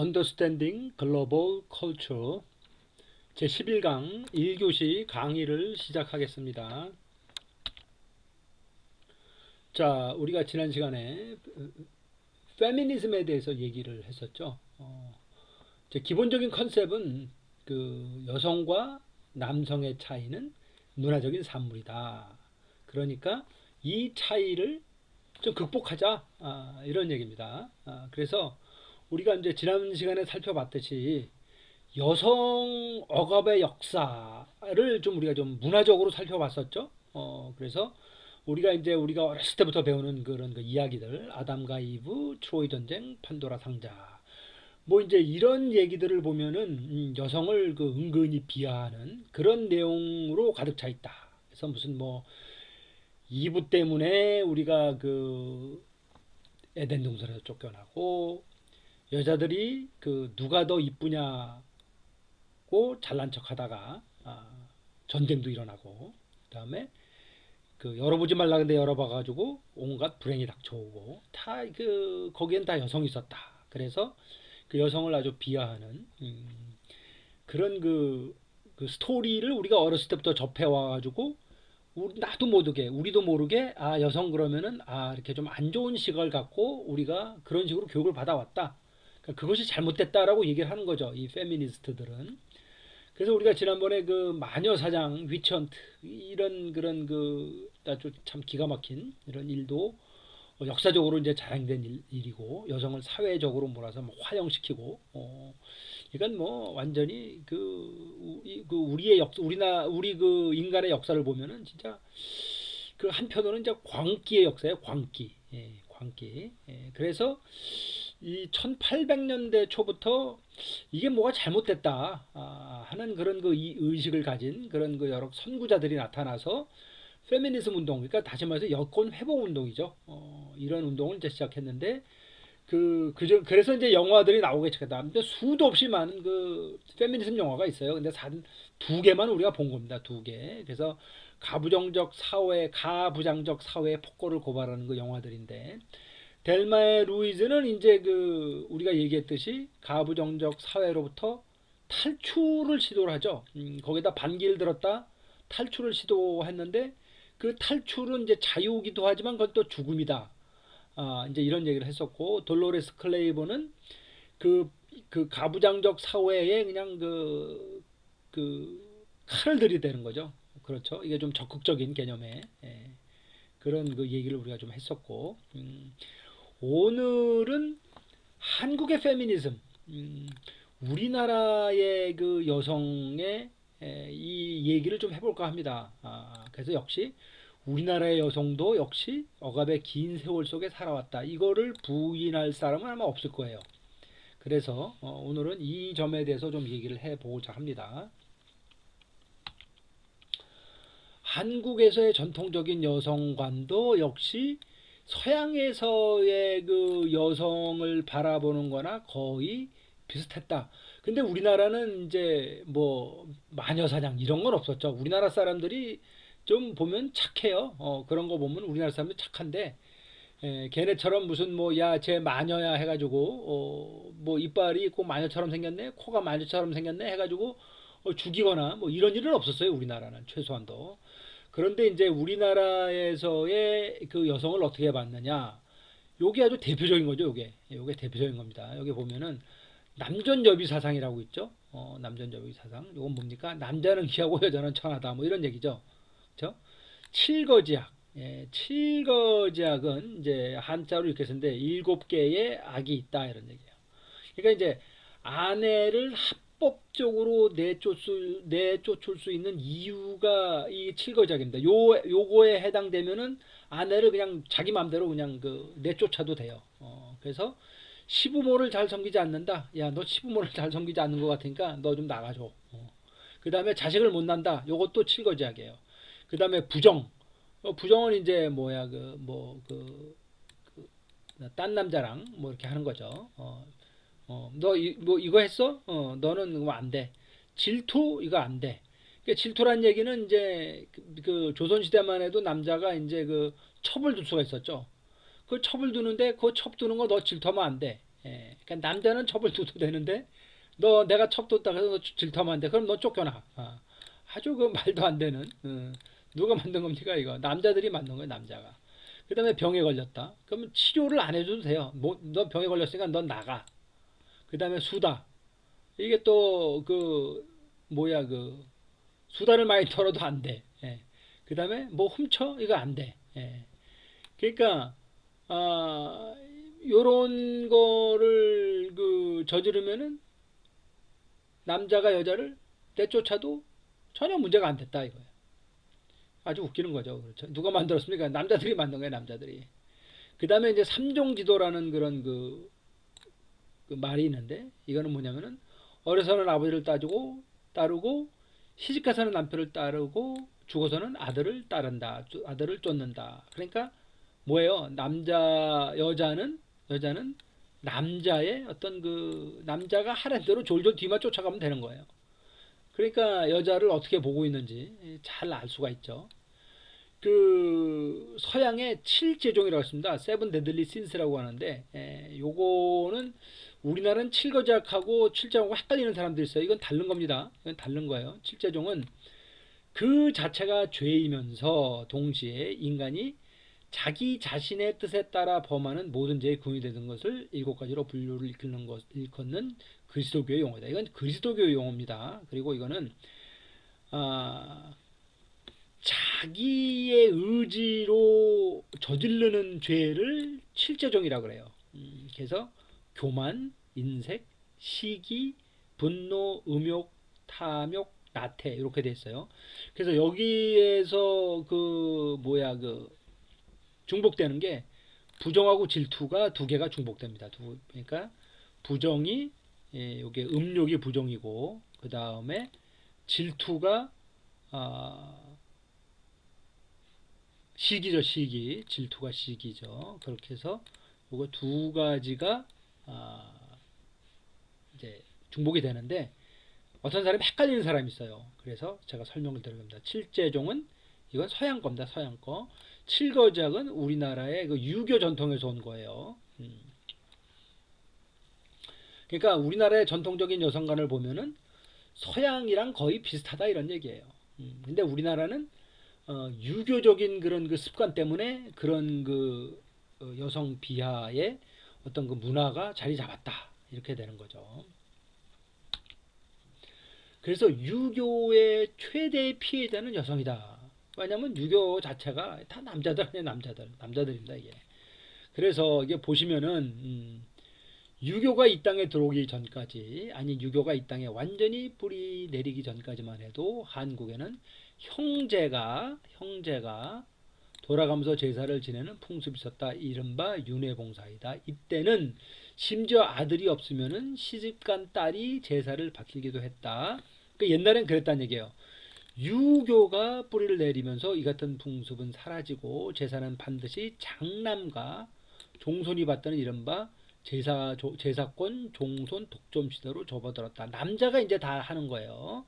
Understanding Global Culture 제11강 1교시 강의를 시작하겠습니다. 자, 우리가 지난 시간에 페미니즘에 대해서 얘기를 했었죠. 기본적인 컨셉은 그 여성과 남성의 차이는 문화적인 산물이다. 그러니까 이 차이를 좀 극복하자. 이런 얘기입니다. 그래서 우리가 이제 지난 시간에 살펴봤듯이 여성 억압의 역사를 좀 우리가 좀 문화적으로 살펴봤었죠. 그래서 우리가 어렸을 때부터 배우는 그런 그 이야기들, 아담과 이브, 트로이 전쟁, 판도라 상자, 뭐 이제 이런 얘기들을 보면은 여성을 그 은근히 비하하는 그런 내용으로 가득 차 있다. 그래서 무슨 뭐 이브 때문에 우리가 그 에덴 동산에서 쫓겨나고 여자들이 그 누가 더 이쁘냐 잘난 척하다가 전쟁도 일어나고 그다음에 그 열어보지 말라 근데 열어봐가지고 온갖 불행이 닥쳐오고 다 그 거기엔 다 여성이 있었다. 그래서 그 여성을 아주 비하하는 그런 그 스토리를 우리가 어렸을 때부터 접해와가지고 나도 모르게 우리도 모르게 여성 그러면은 이렇게 좀 안 좋은 시각을 갖고 우리가 그런 식으로 교육을 받아왔다. 그러니까 그것이 잘못됐다라고 얘기를 하는 거죠. 이 페미니스트들은. 그래서 우리가 지난번에 그 마녀 사장 위치헌트 이런 그런 그 아주 참 기가 막힌 이런 일도 역사적으로 이제 자행된 일이고 여성을 사회적으로 몰아서 뭐 화형시키고 이건 뭐 완전히 그 우리의 우리 그 인간의 역사를 보면은 진짜 그 한편으로는 이제 광기의 역사예요. 광기. 예, 광기. 예, 그래서 이 1800년대 초부터 이게 뭐가 잘못됐다 하는 그런 그 의식을 가진 그런 그 여러 선구자들이 나타나서 페미니즘 운동, 그러니까 다시 말해서 여권 회복 운동이죠. 이런 운동을 이제 시작했는데 그래서 이제 영화들이 나오기 시작했다. 근데 수도 없이 많은 그 페미니즘 영화가 있어요. 근데 두 개만 우리가 본 겁니다. 두 개. 그래서 가부장적 사회의 폭거를 고발하는 그 영화들인데 델마의 루이즈는 이제 그 우리가 얘기했듯이 가부장적 사회로부터 탈출을 시도를 하죠. 거기다 반기를 들었다 탈출을 시도했는데 그 탈출은 이제 자유이기도 하지만 그건 또 죽음이다. 이제 이런 얘기를 했었고 돌로레스 클레이버는 그, 그 가부장적 사회에 그냥 그 칼을 들이대는 거죠. 그렇죠. 이게 좀 적극적인 개념의 그런 그 얘기를 우리가 좀 했었고 오늘은 한국의 페미니즘, 우리나라의 그 여성의 이 얘기를 좀 해볼까 합니다. 그래서 역시 우리나라의 여성도 역시 억압의 긴 세월 속에 살아왔다. 이거를 부인할 사람은 아마 없을 거예요. 그래서 오늘은 이 점에 대해서 좀 얘기를 해보고자 합니다. 한국에서의 전통적인 여성관도 역시 서양에서의 그 여성을 바라보는 거나 거의 비슷했다. 근데 우리나라는 이제 뭐 마녀사냥 이런 건 없었죠. 우리나라 사람들이 좀 보면 착해요. 그런 거 보면 우리나라 사람들 착한데 걔네처럼 무슨 뭐 야 쟤 마녀야 해가지고 뭐 이빨이 꼭 마녀처럼 생겼네, 코가 마녀처럼 생겼네 해가지고 죽이거나 뭐 이런 일은 없었어요. 우리나라는 최소한도. 그런데 이제 우리나라에서의 그 여성을 어떻게 봤느냐? 요게 아주 대표적인 거죠. 요게 대표적인 겁니다. 여기 보면은 남존여비 사상이라고 있죠. 남존여비 사상. 요건 뭡니까? 남자는 귀하고 여자는 천하다. 뭐 이런 얘기죠. 그렇죠? 칠거지약. 예, 칠거지약은 이제 한자로 이렇게 쓰는데 일곱 개의 악이 있다 이런 얘기예요. 그러니까 이제 아내를 합법적으로 내쫓을 수 있는 이유가 이 칠거지약입니다. 요거에 해당되면은 아내를 그냥 자기 마음대로 그냥 그 내쫓아도 돼요. 그래서 시부모를 잘 섬기지 않는다. 야, 너 시부모를 잘 섬기지 않는 것 같으니까 너 좀 나가줘. 그 다음에 자식을 못 낳는다. 요것도 칠거지약이에요. 그 다음에 부정. 부정은 이제 뭐야 딴 남자랑 뭐 이렇게 하는 거죠. 너 뭐 이거 했어? 너는 뭐 안 돼. 질투 이거 안 돼. 그러니까 질투란 얘기는 이제 그 조선시대만 해도 남자가 이제 그 첩을 둘 수가 있었죠. 그 첩을 두는데 그 첩 두는 거 너 질투하면 안 돼. 예. 그러니까 남자는 첩을 둬도 되는데 너 내가 첩 뒀다가 해서 너 질투하면 안 돼. 그럼 너 쫓겨나. 아주 그 말도 안 되는 누가 만든 겁니까 이거? 남자들이 만든 거예요 남자가. 그다음에 병에 걸렸다. 그러면 치료를 안 해줘도 돼요. 뭐, 너 병에 걸렸으니까 넌 나가. 그다음에 수다. 이게 또 그 뭐야 그 수다를 많이 털어도 안 돼. 예. 그다음에 뭐 훔쳐 이거 안 돼. 예. 그러니까 요런 거를 그 저지르면은 남자가 여자를 내쫓아도 전혀 문제가 안 됐다 이거예요. 아주 웃기는 거죠. 그렇죠? 누가 만들었습니까? 남자들이 만든 거예요, 남자들이. 그 다음에 이제 삼종지도라는 그런 그 말이 있는데, 이거는 뭐냐면은, 어려서는 아버지를 따르고, 시집가서는 남편을 따르고, 죽어서는 아들을 따른다, 아들을 쫓는다. 그러니까 뭐예요? 여자는 남자의 어떤 그, 남자가 하는 대로 졸졸 뒤만 쫓아가면 되는 거예요. 그러니까 여자를 어떻게 보고 있는지 잘 알 수가 있죠. 그 서양의 칠제종이라고 했습니다. 세븐 데들리 신스라고 하는데 요거는 우리나라는 칠거지약하고 칠제하고 헷갈리는 사람들이 있어요. 이건 다른 겁니다. 이건 다른 거예요. 칠제종은 그 자체가 죄이면서 동시에 인간이 자기 자신의 뜻에 따라 범하는 모든 죄에 금이 되는 것을 일곱 가지로 분류를 일컫는 그리스도교의 용어다. 이건 그리스도교의 용어입니다. 그리고 이거는 아, 자기의 의지로 저지르는 죄를 칠제종이라고 그래요. 그래서 교만, 인색, 시기, 분노, 음욕, 탐욕, 나태 이렇게 돼 있어요. 그래서 여기에서 그 뭐야 그 중복되는 게 부정하고 질투가 두 개가 중복됩니다. 그러니까 부정이 이게 음욕이 부정이고 그 다음에 질투가 시기죠, 시기. 질투가 시기죠. 그렇게 해서 이거 두 가지가 이제 중복이 되는데 어떤 사람이 헷갈리는 사람이 있어요. 그래서 제가 설명을 드립니다. 칠제종은 이건 서양 겁니다. 서양 거. 칠거지약은 우리나라의 그 유교 전통에서 온 거예요. 그러니까 우리나라의 전통적인 여성관을 보면은 서양이랑 거의 비슷하다 이런 얘기예요. 근데 우리나라는 유교적인 그런 그 습관 때문에 그런 그 여성 비하의 어떤 그 문화가 자리 잡았다 이렇게 되는 거죠. 그래서 유교의 최대 피해자는 여성이다. 왜냐하면 유교 자체가 다 남자들 아니에요, 남자들입니다 이게. 그래서 이게 보시면은 유교가 이 땅에 들어오기 전까지 아니 유교가 이 땅에 완전히 뿌리 내리기 전까지만 해도 한국에는 형제가 돌아가면서 제사를 지내는 풍습이 있었다. 이른바 윤회봉사이다. 이때는 심지어 아들이 없으면은 시집간 딸이 제사를 바치기도 했다. 그러니까 옛날엔 그랬다는 얘기예요. 유교가 뿌리를 내리면서 이 같은 풍습은 사라지고 제사는 반드시 장남과 종손이 받던 이른바 제사권 종손 독점 시대로 접어들었다. 남자가 이제 다 하는 거예요.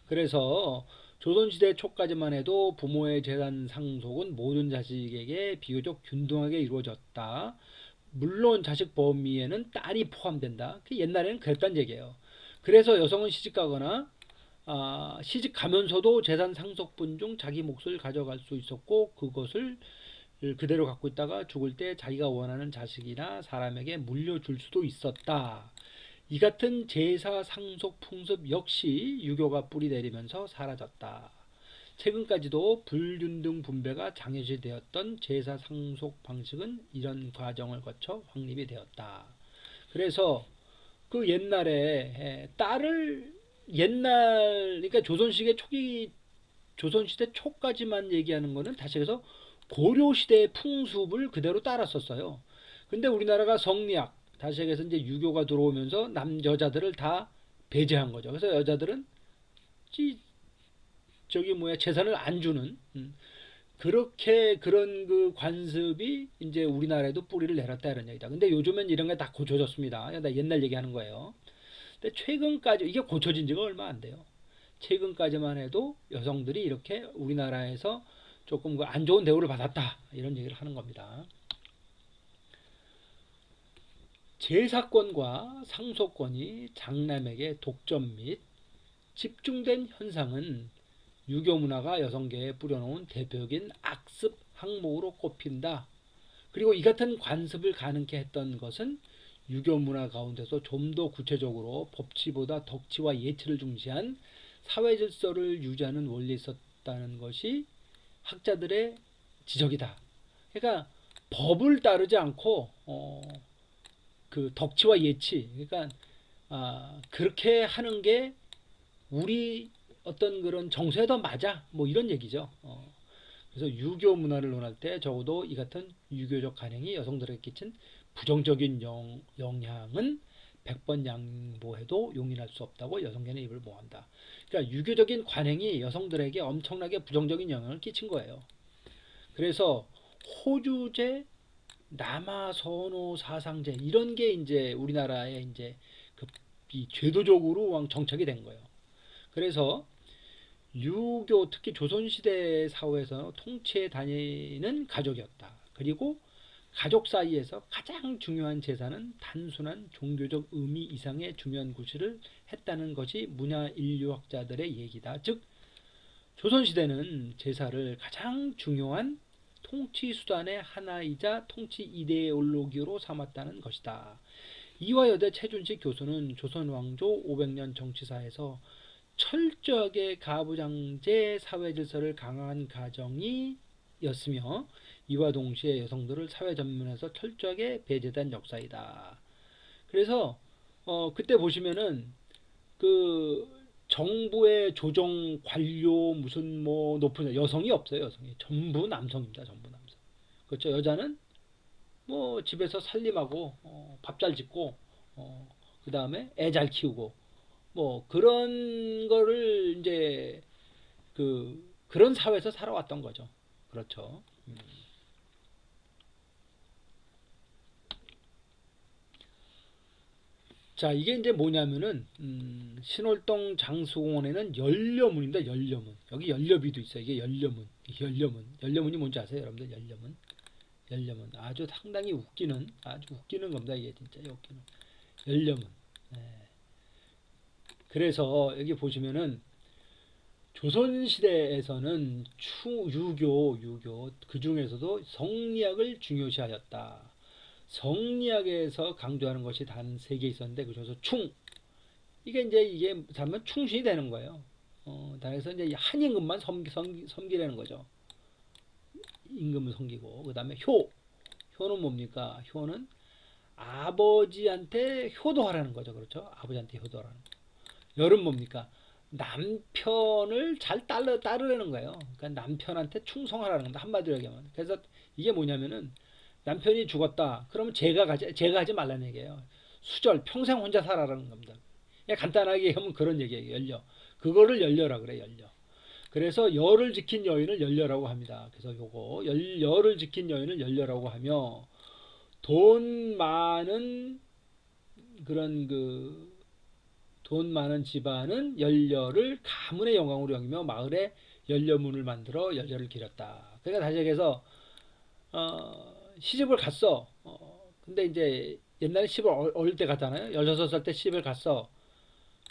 그래서 조선시대 초까지만 해도 부모의 재산 상속은 모든 자식에게 비교적 균등하게 이루어졌다. 물론 자식 범위에는 딸이 포함된다. 그 옛날에는 그랬단 얘기예요. 그래서 여성은 시집가거나 시집 가면서도 재산 상속분 중 자기 몫을 가져갈 수 있었고 그것을 그대로 갖고 있다가 죽을 때 자기가 원하는 자식이나 사람에게 물려줄 수도 있었다. 이 같은 제사 상속 풍습 역시 유교가 뿌리 내리면서 사라졌다. 최근까지도 불균등 분배가 장려시 되었던 제사 상속 방식은 이런 과정을 거쳐 확립이 되었다. 그래서 그 옛날에 딸을 그러니까 조선시대 초까지만 얘기하는 거는 다시 해서 고려시대의 풍습을 그대로 따랐었어요. 근데 우리나라가 성리학, 다시 얘기해서 이제 유교가 들어오면서 여자들을 다 배제한 거죠. 그래서 여자들은 저기 뭐야 재산을 안 주는 그렇게 그런 그 관습이 이제 우리나라에도 뿌리를 내렸다 이런 얘기다. 근데 요즘엔 이런 게 다 고쳐졌습니다. 나 옛날 얘기하는 거예요. 근데 최근까지 이게 고쳐진 지가 얼마 안 돼요. 최근까지만 해도 여성들이 이렇게 우리나라에서 조금 그 안 좋은 대우를 받았다 이런 얘기를 하는 겁니다. 제사권과 상속권이 장남에게 독점 및 집중된 현상은 유교 문화가 여성계에 뿌려놓은 대표적인 악습 항목으로 꼽힌다. 그리고 이 같은 관습을 가능케 했던 것은 유교 문화 가운데서 좀 더 구체적으로 법치보다 덕치와 예치를 중시한 사회 질서를 유지하는 원리에 있었다는 것이 학자들의 지적이다. 그러니까 법을 따르지 않고 그 덕치와 예치, 그러니까 그렇게 하는 게 우리 어떤 그런 정서에 더 맞아, 뭐 이런 얘기죠. 그래서 유교 문화를 논할 때 적어도 이 같은 유교적 관행이 여성들에게 끼친 부정적인 영향은 100번 양보해도 용인할 수 없다고 여성계는 입을 모한다. 그러니까 유교적인 관행이 여성들에게 엄청나게 부정적인 영향을 끼친 거예요. 그래서 호주제, 남아선호 사상제 이런 게 이제 우리나라에 이제 이 제도적으로 정착이 된 거예요. 그래서 유교 특히 조선시대 사회에서 통치에 다니는 가족이었다. 그리고 가족 사이에서 가장 중요한 제사는 단순한 종교적 의미 이상의 중요한 구실을 했다는 것이 문화인류학자들의 얘기다. 즉 조선시대는 제사를 가장 중요한 통치 수단의 하나이자 통치 이데올로기로 삼았다는 것이다. 이화여대 최준식 교수는 조선 왕조 500년 정치사에서 철저하게 가부장제 사회 질서를 강화한 가정이었으며 이와 동시에 여성들을 사회 전면에서 철저하게 배제된 역사이다. 그래서 그때 보시면은 그 정부의 조정 관료 무슨 뭐 높은 여성이 없어요. 여성이 전부 남성입니다. 전부 남성. 그렇죠. 여자는 뭐 집에서 살림하고 밥 잘 짓고 그 다음에 애 잘 키우고 뭐 그런 거를 이제 그런 사회에서 살아왔던 거죠. 그렇죠. 자, 이게 이제 뭐냐면은 신월동 장수공원에는 연려문입니다. 연려문. 여기 연려비도 있어요. 이게 연려문. 연려문. 연려문이 뭔지 아세요, 여러분들? 연려문. 연려문. 아주 상당히 웃기는 아주 웃기는 겁니다. 이게 진짜 웃기는. 연려문. 네. 그래서 여기 보시면은 조선시대에서는 유교 그 중에서도 성리학을 중요시하였다. 성리학에서 강조하는 것이 단 세 개 있었는데 그 중에서 이게 잘하면 충신이 되는 거예요. 그래서 이제 한 임금만 섬기라는 거죠. 임금을 섬기고 그 다음에 효는 뭡니까? 효는 아버지한테 효도하라는 거죠. 그렇죠? 아버지한테 효도하라는 거. 열은 뭡니까? 남편을 잘 따르라는 거예요. 그러니까 남편한테 충성하라는 겁니다. 한마디로 얘기하면. 그래서 이게 뭐냐면은 남편이 죽었다. 그러면 제가 하지 말라는 얘기예요. 수절 평생 혼자 살아라는 겁니다. 그냥 간단하게 하면 그런 얘기예요. 그거를 열려라 그래. 열려. 그래서 열을 지킨 여인을 열려라고 합니다. 그래서 요거 열을 지킨 여인을 열려라고 하며 돈 많은 그런 돈 많은 집안은 열려를 가문의 영광으로 여기며 마을에 열려문을 만들어 열려를 기렸다. 그러니까 다시 얘기해서 시집을 갔어. 근데 이제 옛날에 시집을 어릴 때 갔잖아요. 16살 때 시집을 갔어.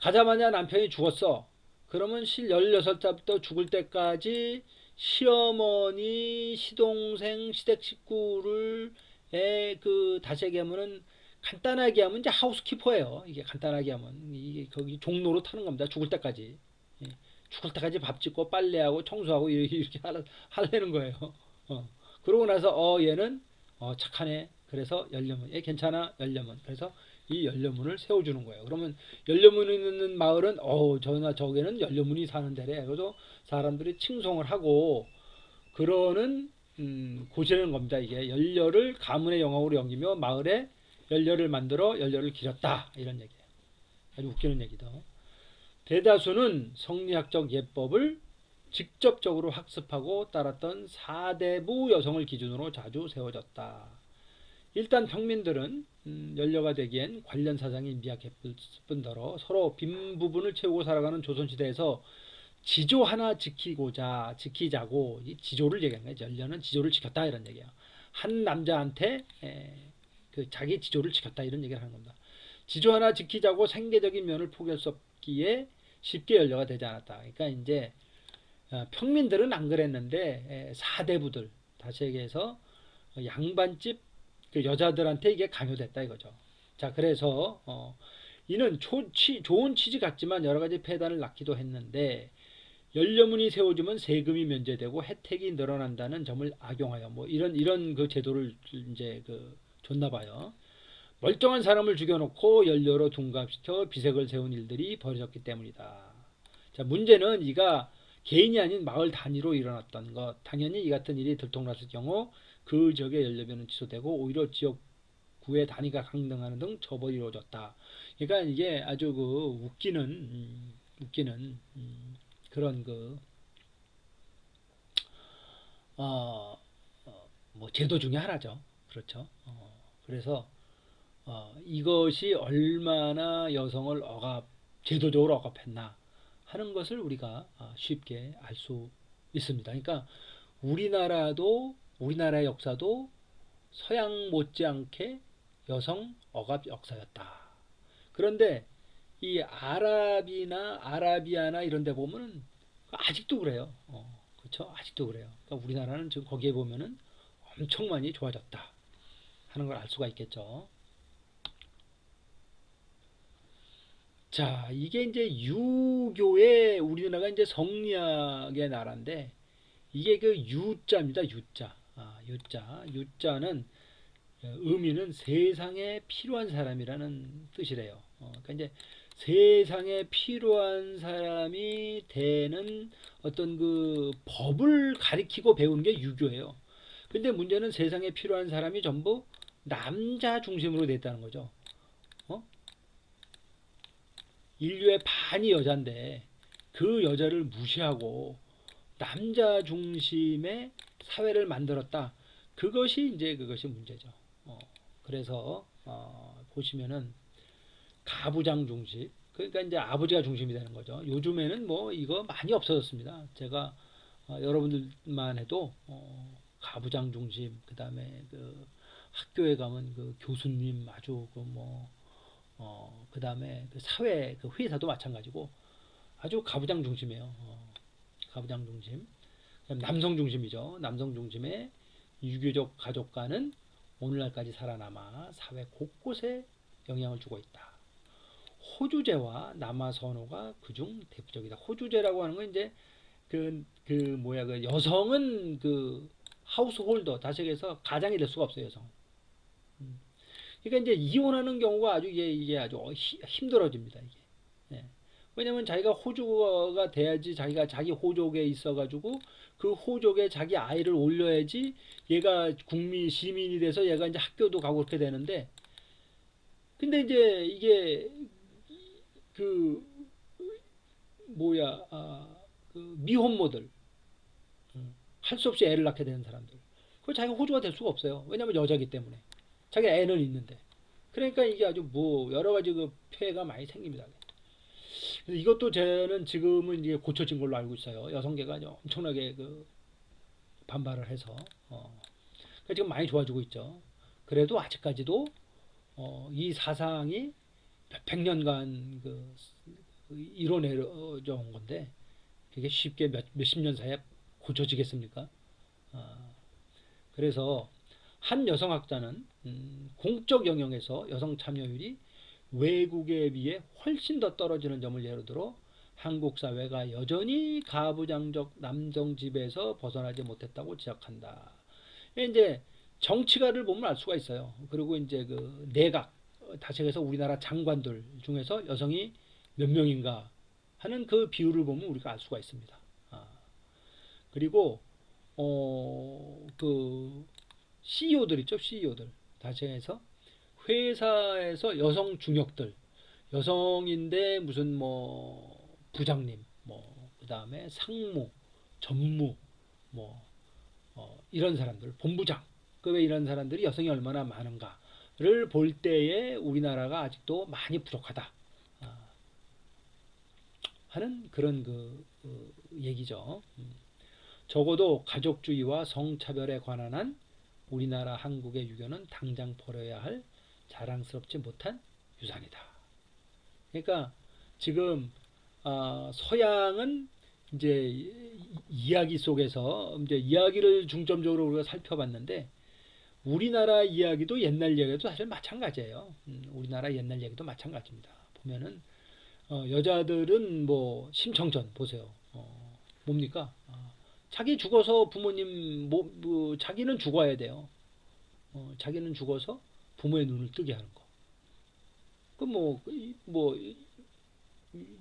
가자마자 남편이 죽었어. 그러면 16살부터 죽을 때까지 시어머니, 시동생, 시댁 식구를 다시 얘기하면은 간단하게 하면 이제 하우스키퍼예요. 이게 간단하게 하면 이게 거기 종로로 타는 겁니다. 죽을 때까지. 예. 죽을 때까지 밥 짓고 빨래하고 청소하고 이렇게 하려는 거예요. 그러고 나서 얘는 착하네. 그래서 열려문. 얘 괜찮아. 열려문. 그래서 이 열려문을 세워주는 거예요. 그러면 열려문이 있는 마을은 저기는 열려문이 사는 데래. 그래서 사람들이 칭송을 하고 그러는 곳이라는 겁니다. 이게 열려를 가문의 영광으로 여기며 마을에 열려를 만들어 열려를 기렸다. 이런 얘기예요. 아주 웃기는 얘기다. 대다수는 성리학적 예법을 직접적으로 학습하고 따랐던 사대부 여성을 기준으로 자주 세워졌다. 일단 평민들은 연료가 되기엔 관련 사상이 미약했을 뿐더러 서로 빈 부분을 채우고 살아가는 조선시대에서 지조 하나 지키자고 이 지조를 얘기하는 거예요. 연료는 지조를 지켰다 이런 얘기예요. 한 남자한테 그 자기 지조를 지켰다 이런 얘기를 하는 겁니다. 지조 하나 지키자고 생계적인 면을 포기할 수 없기에 쉽게 연료가 되지 않았다. 그러니까 이제 평민들은 안 그랬는데 사대부들, 다시 얘기해서 양반집 그 여자들한테 이게 강요됐다 이거죠. 자, 그래서 이는 좋은 취지 같지만 여러 가지 폐단을 낳기도 했는데 연료문이 세워주면 세금이 면제되고 혜택이 늘어난다는 점을 악용하여 뭐 이런 그 제도를 이제 그 줬나 봐요. 멀쩡한 사람을 죽여놓고 연료로 둔갑시켜 비색을 세운 일들이 벌어졌기 때문이다. 자, 문제는 이가 개인이 아닌 마을 단위로 일어났던 것. 당연히 이 같은 일이 들통났을 경우 그 지역의 연료비는 취소되고 오히려 지역구의 단위가 강등하는 등 처벌이 이루어졌다. 그러니까 이게 아주 그 웃기는 그런 그 어, 뭐 제도 중에 하나죠. 그렇죠. 그래서 이것이 얼마나 여성을 제도적으로 억압했나 하는 것을 우리가 쉽게 알 수 있습니다. 그러니까 우리나라의 역사도 서양 못지않게 여성 억압 역사였다. 그런데 이 아라비아나 이런 데 보면은 아직도 그래요. 그렇죠? 아직도 그래요. 그러니까 우리나라는 지금 거기에 보면은 엄청 많이 좋아졌다 하는 걸 알 수가 있겠죠. 자, 이게 이제 유교의 우리나라가 이제 성리학의 나라인데 이게 그 유자입니다. 유자. 유자는 의미는 세상에 필요한 사람이라는 뜻이래요. 그러니까 이제 세상에 필요한 사람이 되는 어떤 그 법을 가리키고 배우는 게 유교예요. 근데 문제는 세상에 필요한 사람이 전부 남자 중심으로 됐다는 거죠. 어? 인류의 반이 여잔데 그 여자를 무시하고 남자 중심의 사회를 만들었다. 그것이 문제죠. 그래서 보시면은 가부장 중심. 그러니까 이제 아버지가 중심이 되는 거죠. 요즘에는 뭐 이거 많이 없어졌습니다. 제가 여러분들만 해도 가부장 중심, 그다음에 그 학교에 가면 그 교수님 아주 그다음에 그 사회 그 회사도 마찬가지고 아주 가부장 중심이에요. 가부장 중심. 남성 중심이죠. 남성 중심의 유교적 가족관은 오늘날까지 살아남아 사회 곳곳에 영향을 주고 있다. 호주제와 남아선호가 그중 대표적이다. 호주제라고 하는 건 이제 그 여성은 그 하우스홀더, 다시 얘기해서 가장이 될 수가 없어요, 여성. 그러니까 이제 이혼하는 경우가 아주 이게 아주 힘들어집니다, 이게. 예. 왜냐면 자기가 호주가 돼야지 자기가 자기 호족에 있어가지고 그 호족에 자기 아이를 올려야지 얘가 시민이 돼서 얘가 이제 학교도 가고 그렇게 되는데 근데 이제 이게 그 그 미혼모들 할 수 없이 애를 낳게 되는 사람들 그 자기가 호주가 될 수가 없어요. 왜냐면 여자기 때문에 자기 애는 있는데 그러니까 이게 아주 뭐 여러 가지 그 폐해가 많이 생깁니다. 이것도 저는 지금은 이제 고쳐진 걸로 알고 있어요. 여성계가 엄청나게 그 반발을 해서 그러니까 지금 많이 좋아지고 있죠. 그래도 아직까지도 이 사상이 몇백 년간 이뤄내져 온 건데 그게 쉽게 몇십 년 사이에 고쳐지겠습니까? 그래서 한 여성학자는 공적 영역에서 여성 참여율이 외국에 비해 훨씬 더 떨어지는 점을 예로 들어 한국 사회가 여전히 가부장적 남성 지배에서 벗어나지 못했다고 지적한다. 이제 정치가를 보면 알 수가 있어요. 그리고 이제 그 내각, 다시 해서 우리나라 장관들 중에서 여성이 몇 명인가 하는 그 비율을 보면 우리가 알 수가 있습니다. 그리고 그 CEO들 있죠, CEO들. 다시 해서 회사에서 여성 중역들, 여성인데 무슨 뭐 부장님, 뭐 그다음에 상무, 전무, 뭐 이런 사람들, 본부장급의 이런 사람들이 여성이 얼마나 많은가를 볼 때에 우리나라가 아직도 많이 부족하다 하는 그런 얘기죠. 적어도 가족주의와 성차별에 관한 한 우리나라 한국의 유교는 당장 버려야 할 자랑스럽지 못한 유산이다. 그러니까 지금 서양은 이제 이야기 속에서 이제 이야기를 중점적으로 우리가 살펴봤는데 우리나라 이야기도 옛날 이야기도 사실 마찬가지예요. 우리나라 옛날 얘기도 마찬가지입니다. 보면은 여자들은 뭐 심청전 보세요. 뭡니까? 자기 죽어서 부모님 자기는 죽어야 돼요. 자기는 죽어서 부모의 눈을 뜨게 하는 거. 그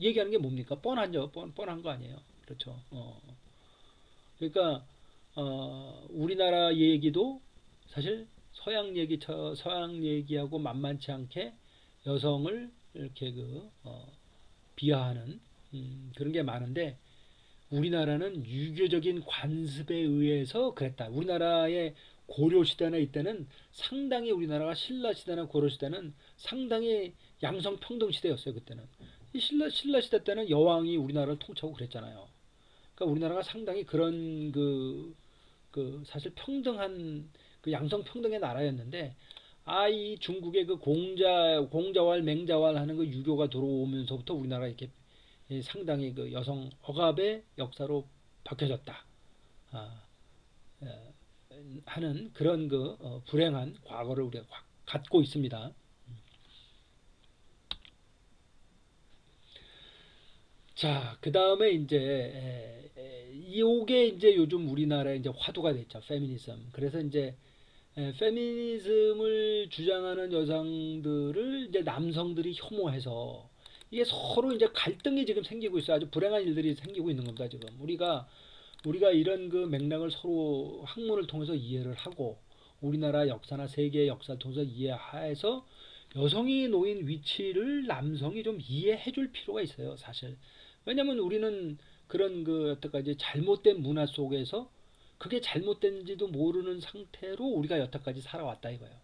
얘기하는 게 뭡니까? 뻔한 거 아니에요. 그렇죠. 그러니까 우리나라 얘기도 사실 서양 얘기하고 만만치 않게 여성을 이렇게 비하하는 그런 게 많은데 우리나라는 유교적인 관습에 의해서 그랬다. 우리나라의 고려 시대나 이때는 상당히 우리나라가 신라 시대나 고려 시대는 상당히 양성 평등 시대였어요. 그때는 이 신라 시대 때는 여왕이 우리나라를 통치하고 그랬잖아요. 그러니까 우리나라가 상당히 그런 사실 평등한 그 양성 평등의 나라였는데 이 중국의 그 공자왈 맹자왈 하는 그 유교가 들어오면서부터 우리나라가 이렇게 상당히 그 여성 억압의 역사로 바뀌어졌다. 아, 하는 그런 불행한 과거를 우리가 갖고 있습니다. 자, 그 다음에 이제 이게 이제 요즘 우리나라에 이제 화두가 됐죠. 페미니즘. 그래서 이제 페미니즘을 주장하는 여성들을 이제 남성들이 혐오해서 이게 서로 이제 갈등이 지금 생기고 있어요. 아주 불행한 일들이 생기고 있는 겁니다. 지금 우리가 이런 그 맥락을 서로 학문을 통해서 이해를 하고 우리나라 역사나 세계의 역사를 통해서 이해해서 여성이 놓인 위치를 남성이 좀 이해해 줄 필요가 있어요, 사실. 왜냐면 우리는 그런 여태까지 잘못된 문화 속에서 그게 잘못된지도 모르는 상태로 우리가 여태까지 살아왔다 이거예요.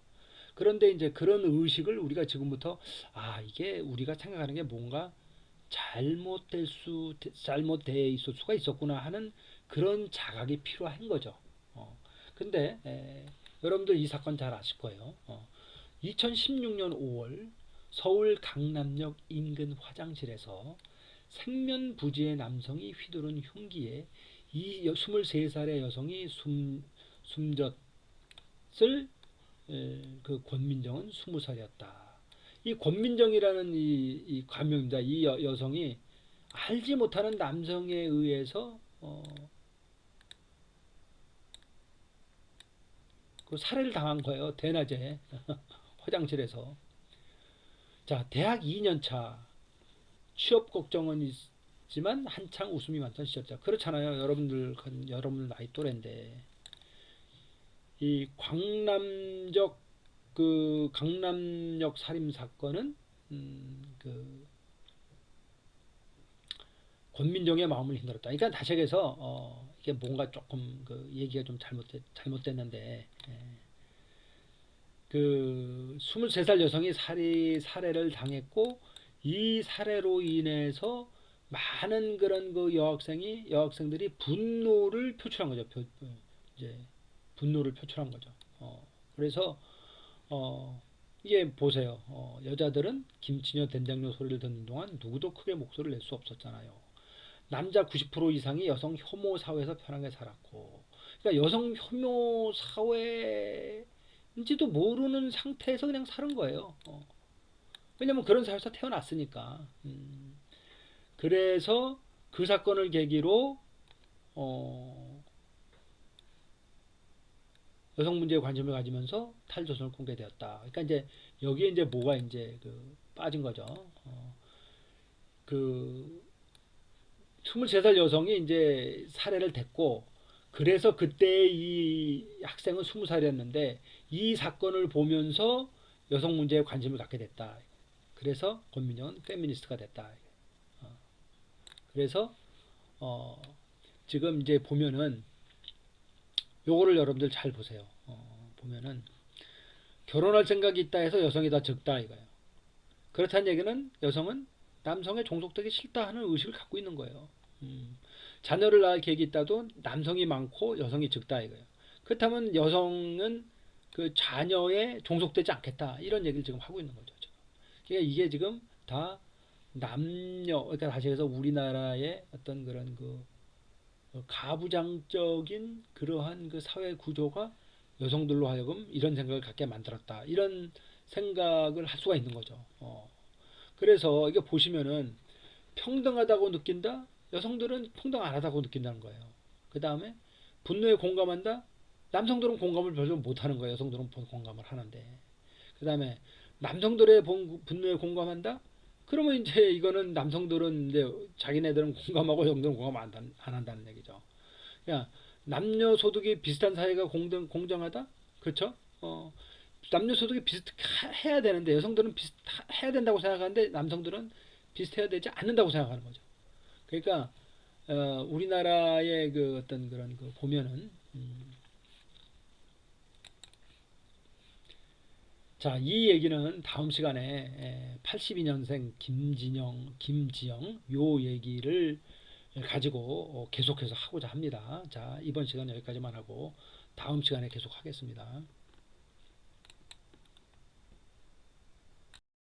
그런데 이제 그런 의식을 우리가 지금부터 이게 우리가 생각하는 게 뭔가 잘못돼 있을 수가 있었구나 하는 그런 자각이 필요한 거죠. 근데 여러분들 이 사건 잘 아실 거예요. 2016년 5월 서울 강남역 인근 화장실에서 생면부지의 남성이 휘두른 흉기에 이 23살의 여성이 숨졌을 그 권민정은 20살이었다. 이 권민정이라는 이 가명입니다. 이 여성이 알지 못하는 남성에 의해서 그 살해를 당한 거예요. 대낮에 화장실에서. 자, 대학 2년차 취업 걱정은 있지만 한창 웃음이 많던 시절이다. 그렇잖아요. 여러분들 나이 또래인데 이 강남역 살인 사건은 권민정의 마음을 흔들었다. 그러니까 다시 얘기해서 이게 뭔가 조금 얘기가 좀 잘못됐는데 그 23살 여성이 살해를 당했고 이 살해로 인해서 많은 그런 여학생들이 분노를 표출한 거죠. 이제 분노를 표출한 거죠. 그래서 이게 보세요. 여자들은 김치녀 된장녀 소리를 듣는 동안 누구도 크게 목소리를 낼 수 없었잖아요. 남자 90% 이상이 여성 혐오 사회에서 편하게 살았고, 그러니까 여성 혐오 사회인지도 모르는 상태에서 그냥 사는 거예요. 왜냐면 그런 사회에서 태어났으니까. 그래서 그 사건을 계기로 여성 문제에 관심을 가지면서 탈조선을 꿈게 되었다. 그러니까 이제 여기에 이제 뭐가 이제 빠진 거죠. 그 23살 여성이 이제 살해를 됐고 그래서 그때 이 학생은 20살이었는데 이 사건을 보면서 여성 문제에 관심을 갖게 됐다. 그래서 권민정은 페미니스트가 됐다. 그래서 지금 이제 보면은 요거를 여러분들 잘 보세요. 보면은 결혼할 생각이 있다 해서 여성이 다 적다 이거예요. 그렇다는 얘기는 여성은 남성의 종속되기 싫다 하는 의식을 갖고 있는 거예요. 자녀를 낳을 계획이 있다도 남성이 많고 여성이 적다 이거예요. 그렇다면 여성은 그 자녀에 종속되지 않겠다. 이런 얘기를 지금 하고 있는 거죠. 지금. 그러니까 이게 지금 다 남녀, 그러니까 다시 해서 우리나라의 어떤 그런 그 가부장적인 그러한 그 사회 구조가 여성들로 하여금 이런 생각을 갖게 만들었다. 이런 생각을 할 수가 있는 거죠. 그래서 이게 보시면은 평등하다고 느낀다? 여성들은 평등 안 하다고 느낀다는 거예요. 그 다음에 분노에 공감한다? 남성들은 공감을 별로 못하는 거예요. 여성들은 공감을 하는데. 그 다음에 남성들의 분노에 공감한다? 그러면 이제 이거는 남성들은 이제 자기네들은 공감하고 여성들은 공감 안 한다는 얘기죠. 야, 남녀 소득이 비슷한 사회가 공정하다? 그렇죠? 남녀 소득이 비슷해야 되는데 여성들은 비슷해야 된다고 생각하는데 남성들은 비슷해야 되지 않는다고 생각하는 거죠. 그러니까 우리나라의 그 어떤 그런 그 보면은 자, 이 얘기는 다음 시간에 82년생 김지영 요 얘기를 가지고 계속해서 하고자 합니다. 자, 이번 시간 여기까지만 하고 다음 시간에 계속 하겠습니다.